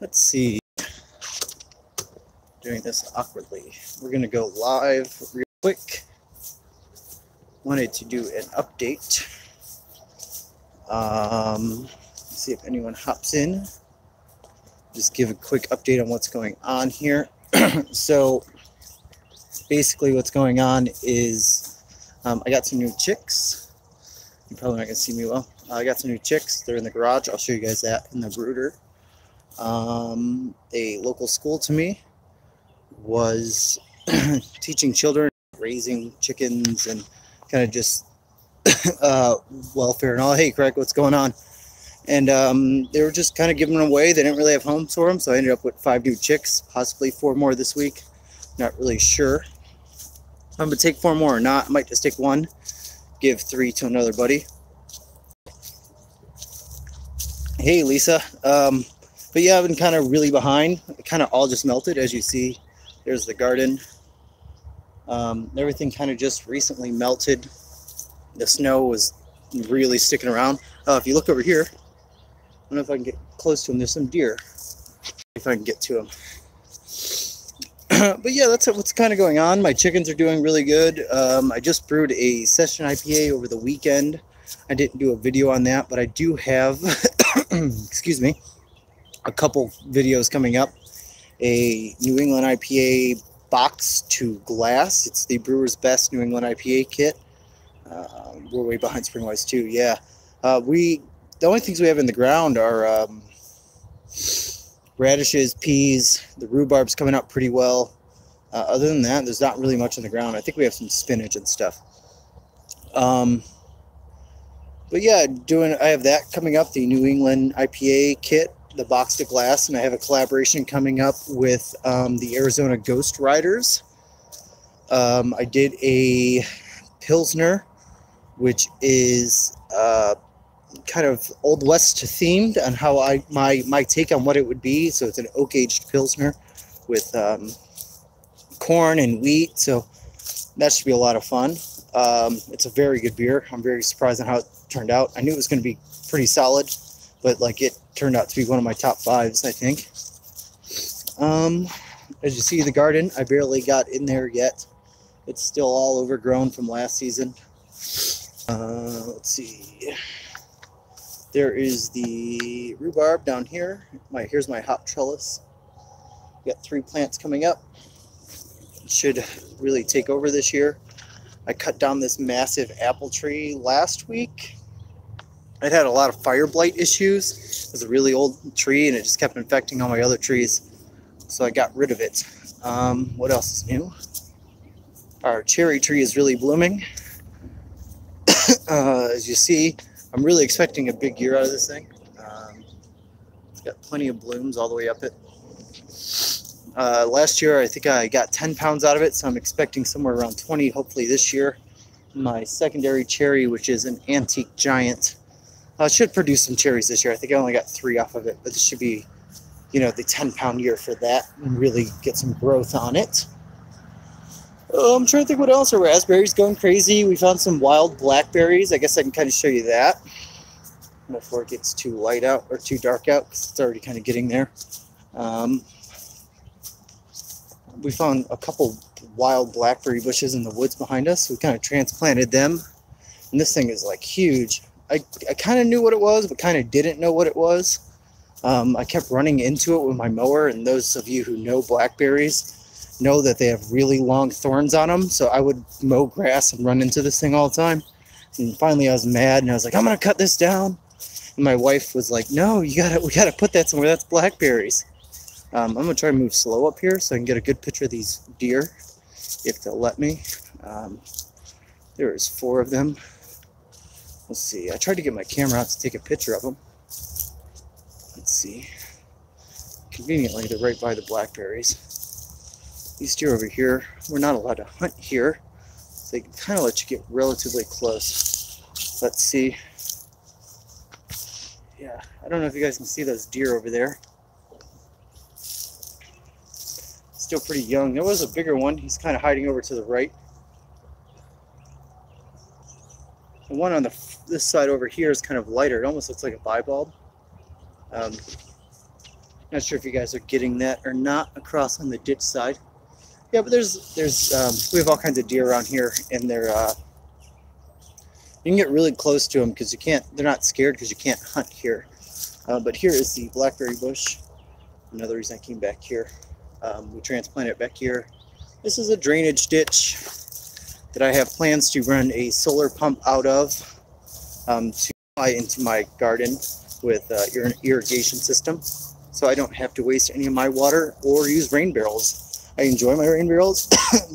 Let's see. Doing this awkwardly. We're gonna go live real quick. Wanted to do an update. See if anyone hops in. Just give a quick update on what's going on here. So basically what's going on is I got some new chicks. You're probably not going to see me well. I got some new chicks. They're in the garage. I'll show you guys that in the Bruder. A local school to me was teaching children, raising chickens, and kind of just welfare and all. Hey, Craig, what's going on? And they were just kind of giving them away. They didn't really have homes for them, so I ended up with 5 new chicks, possibly 4 more this week. Not really sure. I'm going to take 4 more or not. I might just take 1, give 3 to another buddy. Hey, Lisa. But yeah, I've been kind of really behind. It kind of all just melted, as you see. There's the garden. Everything kind of just recently melted. The snow was really sticking around. If you look over here, I don't know if I can get close to them. There's some deer. If I can get to them. But yeah, that's what's kind of going on. My chickens are doing really good. I just brewed a session IPA over the weekend. I didn't do a video on that, but I do have, excuse me, a couple videos coming up. A New England IPA box to glass. It's the Brewer's Best New England IPA kit. We're way behind Springwise too. Yeah, the only things we have in the ground are radishes, peas. The rhubarb's coming up pretty well. Other than that, there's not really much in the ground. I think we have some spinach and stuff. But yeah, I have that coming up, the New England IPA kit, the box to glass, and I have a collaboration coming up with the Arizona Ghost Riders. I did a Pilsner, which is kind of Old West themed on how my take on what it would be. So it's an oak aged Pilsner with corn and wheat, so that should be a lot of fun. It's a very good beer. I'm very surprised on how it turned out. I knew it was going to be pretty solid, but like it turned out to be one of my top 5s, I think. As you see, the garden, I barely got in there yet. It's still all overgrown from last season. Let's see. There is the rhubarb down here. Here's my hop trellis. Got 3 plants coming up. It should really take over this year. I cut down this massive apple tree last week. It had a lot of fire blight issues. It was a really old tree and it just kept infecting all my other trees. So I got rid of it. What else is new? Our cherry tree is really blooming. As you see, I'm really expecting a big year out of this thing. It's got plenty of blooms all the way up it. Last year, I think I got 10 pounds out of it, so I'm expecting somewhere around 20, hopefully this year. My secondary cherry, which is an antique giant, should produce some cherries this year. I think I only got 3 off of it, but this should be, you know, the 10-pound year for that and really get some growth on it. I'm trying to think what else. Are raspberries going crazy? We found some wild blackberries. I guess I can kind of show you that before it gets too light out or too dark out, because it's already kind of getting there. We found a couple wild blackberry bushes in the woods behind us. We kind of transplanted them, and this thing is like huge. I kind of knew what it was, but kind of didn't know what it was. I kept running into it with my mower, and those of you who know blackberries know that they have really long thorns on them, so I would mow grass and run into this thing all the time. And finally I was mad, and I was like, I'm gonna cut this down. And my wife was like, no, we gotta put that somewhere. That's blackberries. I'm gonna try to move slow up here so I can get a good picture of these deer, if they'll let me. There's 4 of them. Let's see. I tried to get my camera out to take a picture of them. Let's see. Conveniently, they're right by the blackberries. These deer over here, we're not allowed to hunt here. So they can kind of let you get relatively close. Let's see. Yeah, I don't know if you guys can see those deer over there. Still pretty young. There was a bigger one. He's kind of hiding over to the right. The one on this side over here is kind of lighter. It almost looks like a bivalve. Not sure if you guys are getting that or not across on the ditch side. Yeah, but there's we have all kinds of deer around here, and they're you can get really close to them because you can't. They're not scared because you can't hunt here. But here is the blackberry bush. Another reason I came back here. We transplanted it back here. This is a drainage ditch that I have plans to run a solar pump out of to supply into my garden with irrigation system, so I don't have to waste any of my water or use rain barrels. I enjoy my rain barrels,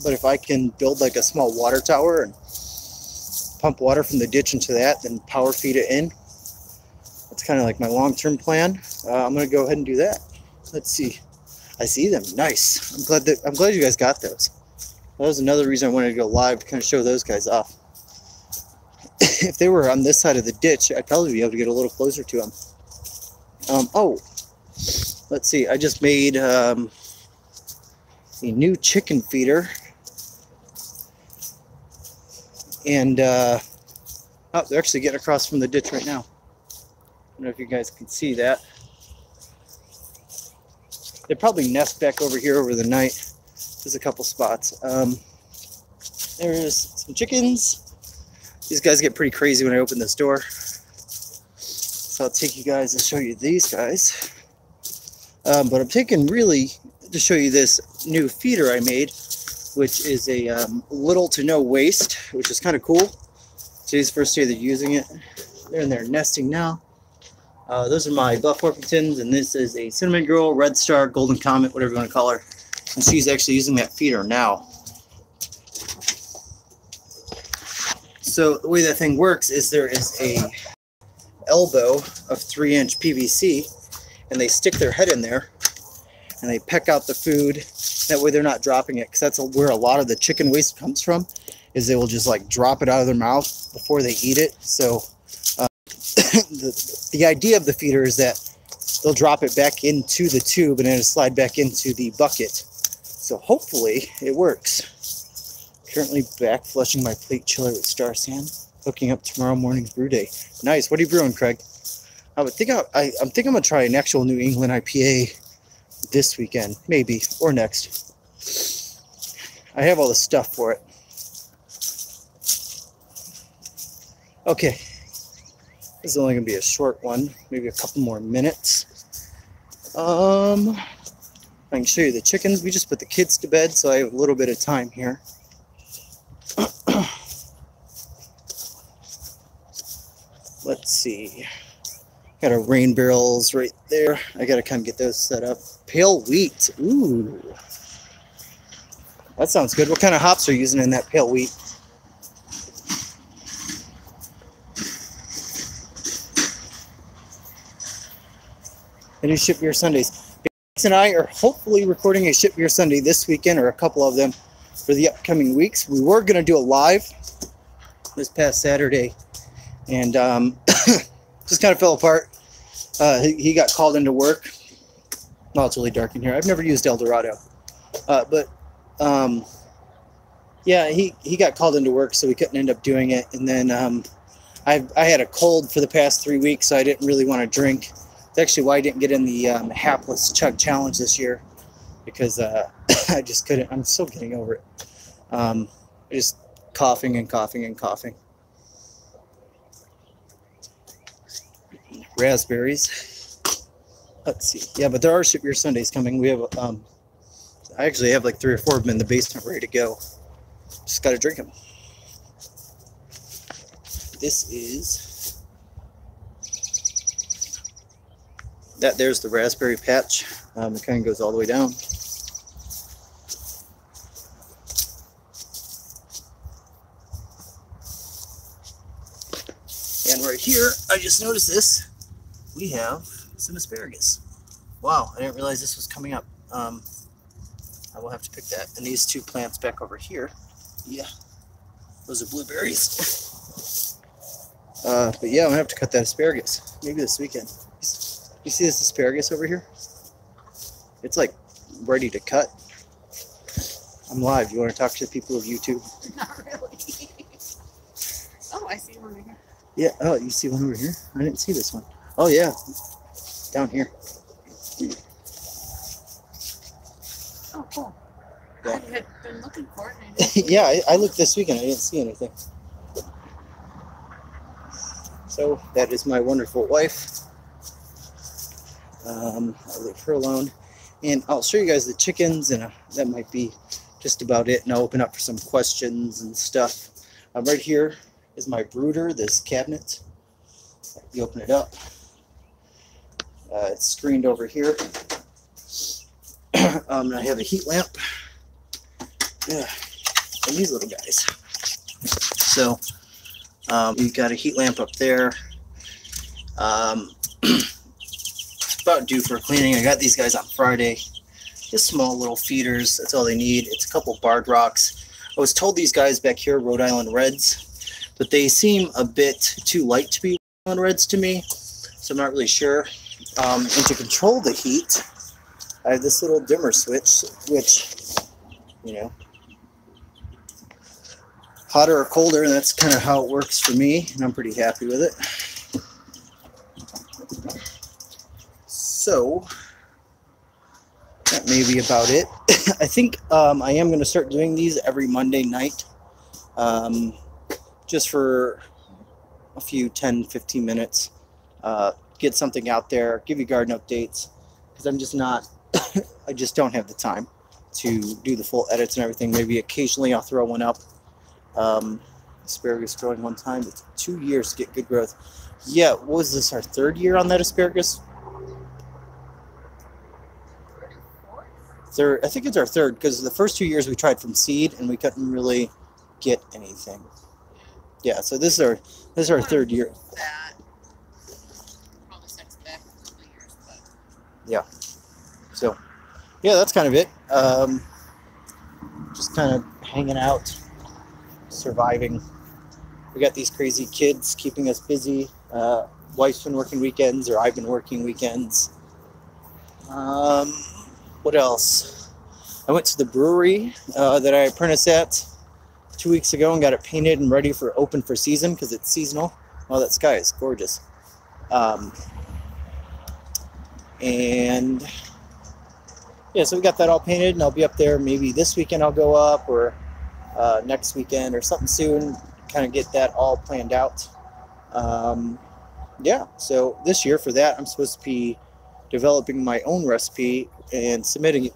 but if I can build like a small water tower and pump water from the ditch into that, then power feed it in. That's kind of like my long-term plan. I'm gonna go ahead and do that. Let's see. I see them. Nice. I'm glad you guys got those. That was another reason I wanted to go live, to kind of show those guys off. If they were on this side of the ditch, I'd probably be able to get a little closer to them. Oh, let's see. I just made a new chicken feeder. And oh, they're actually getting across from the ditch right now. I don't know if you guys can see that. They probably nest back over here over the night. There's a couple spots. There's some chickens. These guys get pretty crazy when I open this door. So I'll take you guys and show you these guys. But I'm taking really to show you this new feeder I made, which is a little to no waste, which is kind of cool. Today's the first day they're using it. They're in there nesting now. Those are my Buff Orpingtons, and this is a Cinnamon Girl, Red Star, Golden Comet, whatever you want to call her. And she's actually using that feeder now. So the way that thing works is there is a elbow of 3-inch PVC, and they stick their head in there, and they peck out the food. That way they're not dropping it, because that's where a lot of the chicken waste comes from, is they will just like drop it out of their mouth before they eat it. So the idea of the feeder is that they'll drop it back into the tube and then it'll slide back into the bucket. So hopefully it works. Currently back flushing my plate chiller with Star Sand, hooking up tomorrow morning's brew day. Nice. What are you brewing, Craig? I'm thinking I'm gonna try an actual New England IPA this weekend, maybe, or next. I have all the stuff for it. Okay, this is only gonna be a short one, maybe a couple more minutes. I can show you the chickens. We just put the kids to bed, so I have a little bit of time here. Let's see. Got our rain barrels right there. I gotta kind of get those set up. Pale wheat. Ooh. That sounds good. What kind of hops are you using in that pale wheat? Any Ship Beer Sundays. Alex and I are hopefully recording a Ship Beer Sunday this weekend, or a couple of them for the upcoming weeks. We were going to do a live this past Saturday, and just kind of fell apart. He got called into work. Oh, it's really dark in here. I've never used El Dorado. Yeah, he got called into work, so we couldn't end up doing it. And then I had a cold for the past 3 weeks, so I didn't really want to drink. It's actually why I didn't get in the hapless chug challenge this year, because I just couldn't. I'm still getting over it. Just coughing and coughing and coughing. Raspberries. Let's see. Yeah, but there are Ship Beer Sundays coming. We have I actually have like 3 or 4 of them in the basement ready to go. Just got to drink them. This is that. There's the raspberry patch. It kind of goes all the way down. And right here, I just noticed this. We have some asparagus. Wow, I didn't realize this was coming up. I will have to pick that. And these 2 plants back over here. Yeah, those are blueberries. But yeah, I'm gonna have to cut that asparagus. Maybe this weekend. You see this asparagus over here? It's like ready to cut. I'm live. You want to talk to the people of YouTube? Not really. Oh, I see one right here. Yeah. Oh, you see one over here? I didn't see this one. Oh yeah, down here. Oh, cool. Yeah. I had been looking for it. And I didn't see Yeah, it. I looked this weekend. I didn't see anything. So that is my wonderful wife. I leave her alone. And I'll show you guys the chickens, and that might be just about it. And I'll open up for some questions and stuff. Right here is my brooder, this cabinet. You open it up. It's screened over here. And I have a heat lamp. Yeah, and these little guys. So we've got a heat lamp up there. About due for cleaning. I got these guys on Friday. Just small little feeders. That's all they need. It's a couple barred rocks. I was told these guys back here, Rhode Island Reds, but they seem a bit too light to be Rhode Island Reds to me, so I'm not really sure. And to control the heat, I have this little dimmer switch, which, you know, hotter or colder, and that's kind of how it works for me, and I'm pretty happy with it. So that may be about it. I think I am going to start doing these every Monday night, just for a few 10-15 minutes, get something out there, give you garden updates, because I'm just not I just don't have the time to do the full edits and everything. Maybe occasionally I'll throw one up. Asparagus growing one time. It's 2 years to get good growth. Yeah, what was this, our third year on that asparagus? Third, I think it's our third, because the first 2 years we tried from seed and we couldn't really get anything. Yeah, so this is our third year. That probably sets back a couple years, but Yeah. So yeah, that's kind of it. Just kind of hanging out, surviving. We got these crazy kids keeping us busy. Wife's been working weekends, or I've been working weekends. What else? I went to the brewery that I apprenticed at 2 weeks ago and got it painted and ready for open for season, because it's seasonal. Oh, that sky is gorgeous. And yeah, so we got that all painted, and I'll be up there maybe this weekend. I'll go up, or next weekend or something soon, kind of get that all planned out. Yeah, so this year for that, I'm supposed to be developing my own recipe and submitting it,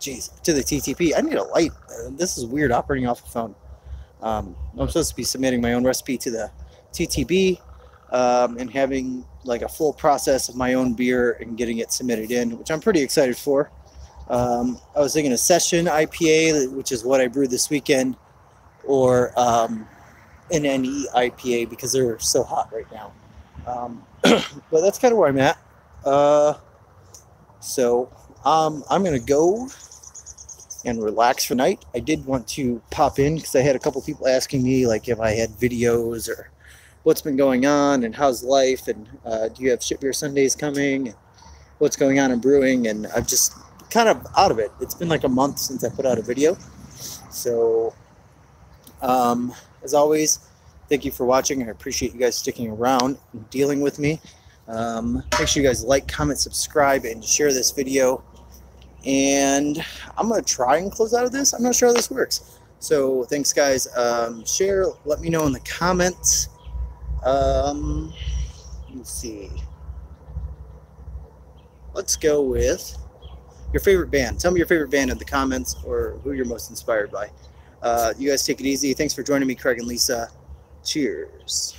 to the TTP. I need a light. This is weird operating off a phone. I'm supposed to be submitting my own recipe to the TTB, and having like a full process of my own beer and getting it submitted in, which I'm pretty excited for. I was thinking a session IPA, which is what I brewed this weekend, or an NE IPA, because they're so hot right now. But that's kind of where I'm at. So I'm gonna go and relax for night. I did want to pop in because I had a couple people asking me like if I had videos or what's been going on and how's life, and do you have Ship Beer Sundays coming, and what's going on in brewing. And I'm just kind of out of it. It's been like a month since I put out a video. So as always, thank you for watching. I appreciate you guys sticking around and dealing with me. Make sure you guys like, comment, subscribe, and share this video. And I'm going to try and close out of this. I'm not sure how this works. So thanks, guys. Share, let me know in the comments. Let's see. Let's go with your favorite band. Tell me your favorite band in the comments, or who you're most inspired by. You guys take it easy. Thanks for joining me, Craig and Lisa. Cheers.